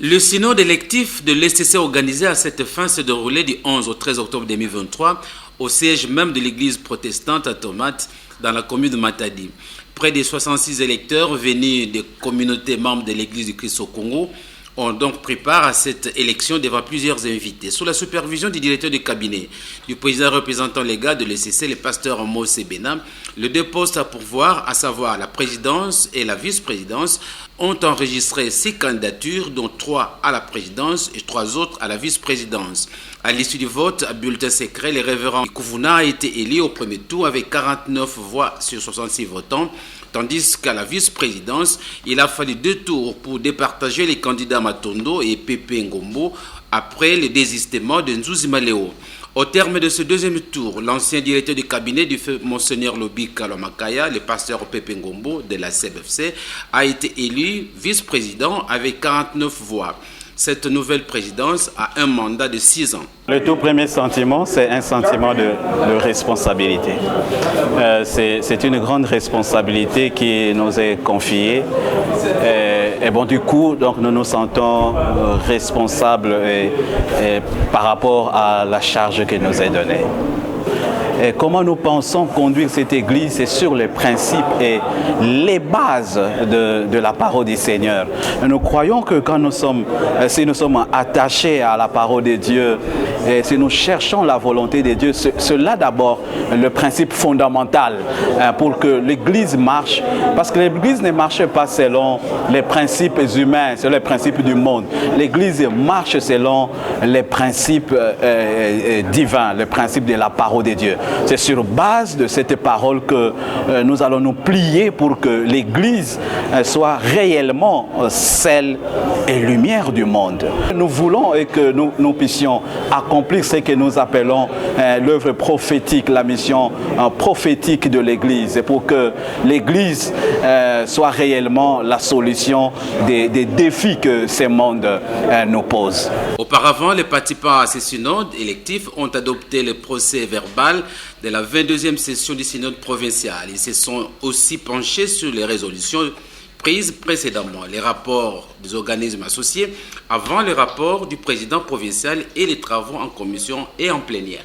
Le synode électif de l'ECC organisé à cette fin s'est déroulé du 11 au 13 octobre 2023 au siège même de l'église protestante à Tomate dans la commune de Matadi. Près de 66 électeurs venus des communautés membres de l'église du Christ au Congo ont donc pris part à cette élection devant plusieurs invités. Sous la supervision du directeur du cabinet, du président représentant légal de l'ECC, le pasteur Mose Bena, les deux postes à pourvoir, à savoir la présidence et la vice-présidence, ont enregistré 6 candidatures, dont 3 à la présidence et 3 autres à la vice-présidence. À l'issue du vote, à bulletin secret, le révérend Kouvouna a été élu au premier tour avec 49 voix sur 66 votants, tandis qu'à la vice-présidence, il a fallu 2 tours pour départager les candidats Matondo et Pepe Ngombo après le désistement de Nzuzi Maléo. Au terme de ce deuxième tour, l'ancien directeur du cabinet du feu Monseigneur Lobi Kalomakaya, le pasteur Pepe Ngombo de la CBFC, a été élu vice-président avec 49 voix. Cette nouvelle présidence a un mandat de 6 ans. Le tout premier sentiment, c'est un sentiment de responsabilité. C'est une grande responsabilité qui nous est confiée. Et bon, du coup, donc, nous nous sentons responsables par rapport à la charge qui nous est donnée. Et comment nous pensons conduire cette Église, c'est sur les principes et les bases de la parole du Seigneur. Nous croyons que quand si nous sommes attachés à la parole de Dieu, et si nous cherchons la volonté de Dieu, c'est là d'abord le principe fondamental pour que l'Église marche. Parce que l'Église ne marche pas selon les principes humains, selon les principes du monde. L'Église marche selon les principes divins, les principes de la parole de Dieu. C'est sur base de cette parole que nous allons nous plier pour que l'Église soit réellement celle et lumière du monde. Nous voulons que nous puissions accomplir ce que nous appelons l'œuvre prophétique, la mission prophétique de l'Église, pour que l'Église soit réellement la solution des défis que ce monde nous pose. Auparavant, les participants à ces synodes électifs ont adopté le procès verbal de la 22e session du synode provincial. Ils se sont aussi penchés sur les résolutions prises précédemment, les rapports des organismes associés avant le rapport du président provincial et les travaux en commission et en plénière.